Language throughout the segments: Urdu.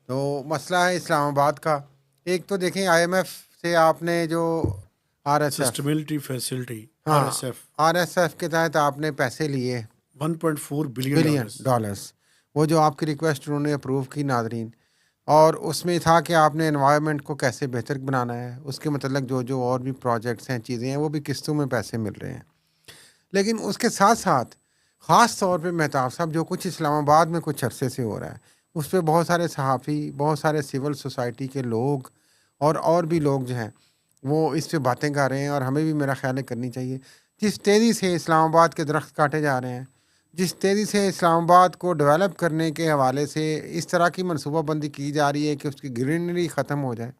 تو مسئلہ ہے اسلام آباد کا. ایک تو دیکھیں آئی ایم ایف سے آپ نے جو آر ایس ایف سسٹمیبلٹی فیسلٹی ہاں RSF آر ایس ایف کے تحت آپ نے پیسے لیے $1.4 بلین billion. ڈالرس. وہ جو آپ کی ریکویسٹ انہوں نے اپروو کی ناظرین، اور اس میں تھا کہ آپ نے انوائرمنٹ کو کیسے بہتر بنانا ہے، اس کے متعلق جو اور بھی پروجیکٹس ہیں، چیزیں ہیں، وہ بھی قسطوں میں پیسے مل رہے ہیں. لیکن اس کے ساتھ ساتھ خاص طور پہ مہتاب صاحب جو کچھ اسلام آباد میں کچھ عرصے سے ہو رہا ہے، اس پہ بہت سارے صحافی، بہت سارے سول سوسائٹی کے لوگ اور بھی لوگ جو ہیں وہ اس پہ باتیں کر رہے ہیں، اور ہمیں بھی میرا خیال ہے کرنی چاہیے. جس تیزی سے اسلام آباد کے درخت کاٹے جا رہے ہیں، جس تیزی سے اسلام آباد کو ڈیولپ کرنے کے حوالے سے اس طرح کی منصوبہ بندی کی جا رہی ہے کہ اس کی گرینری ختم ہو جائے،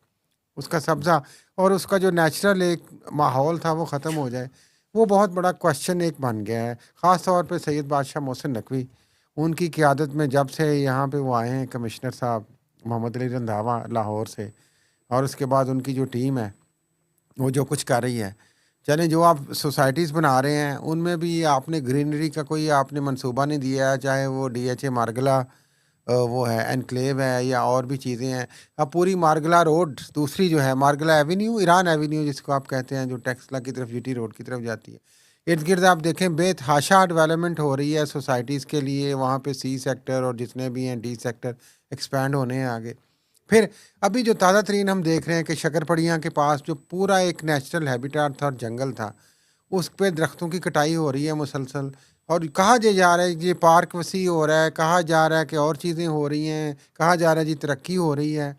اس کا سبزہ اور اس کا جو نیچرل ایک ماحول تھا وہ ختم ہو جائے، وہ بہت بڑا کوشچن ایک بن گیا ہے. خاص طور پہ سید بادشاہ محسن نقوی، ان کی قیادت میں جب سے یہاں پہ وہ آئے ہیں کمشنر صاحب محمد علی رندھاوا لاہور سے، اور اس کے بعد ان کی جو ٹیم ہے وہ جو کچھ کر رہی ہے، چلیں جو آپ سوسائٹیز بنا رہے ہیں ان میں بھی آپ نے گرینری کا کوئی آپ نے منصوبہ نہیں دیا ہے، چاہے وہ DHA مارگلا وہ ہے انکلیو ہے یا اور بھی چیزیں ہیں. اب پوری مارگلا روڈ دوسری جو ہے مارگلا ایوینیو، ایران ایوینیو جس کو آپ کہتے ہیں، جو ٹیکسلا کی طرف GT روڈ کی طرف جاتی ہے، ارد گرد آپ دیکھیں بے تحاشا ڈیولپمنٹ ہو رہی ہے سوسائٹیز کے لیے. وہاں پہ C سیکٹر اور جتنے بھی ہیں D سیکٹر ایکسپینڈ ہونے ہیں آگے. پھر ابھی جو تازہ ترین ہم دیکھ رہے ہیں کہ شکر پڑیاں کے پاس جو پورا ایک نیچرل ہیبیٹاٹ تھا اور جنگل تھا، اس پہ درختوں کی کٹائی ہو رہی ہے مسلسل، اور کہا جا رہا ہے یہ پارک وسیع ہو رہا ہے، کہا جا رہا ہے کہ اور چیزیں ہو رہی ہیں، کہا جا رہا ہے جی ترقی ہو رہی ہے،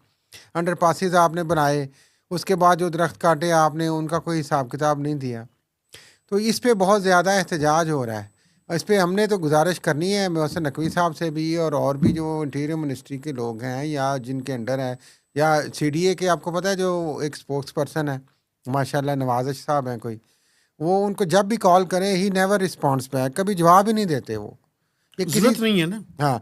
انڈر پاسز آپ نے بنائے، اس کے بعد جو درخت کاٹے آپ نے ان کا کوئی حساب کتاب نہیں دیا. تو اس پہ بہت زیادہ احتجاج ہو رہا ہے. اس پہ ہم نے تو گزارش کرنی ہے محسن نقوی صاحب سے بھی، اور بھی جو انٹیریئر منسٹری کے لوگ ہیں یا جن کے انڈر ہے، یا CDA کے آپ کو پتہ ہے جو ایک اسپوکس پرسن ہے ماشاءاللہ نوازش صاحب ہیں کوئی، وہ ان کو جب بھی کال کریں ہی نیور رسپانس بیک، کبھی جواب ہی نہیں دیتے وہ. یہ کسی ضرورت نہیں ہے نا. ہاں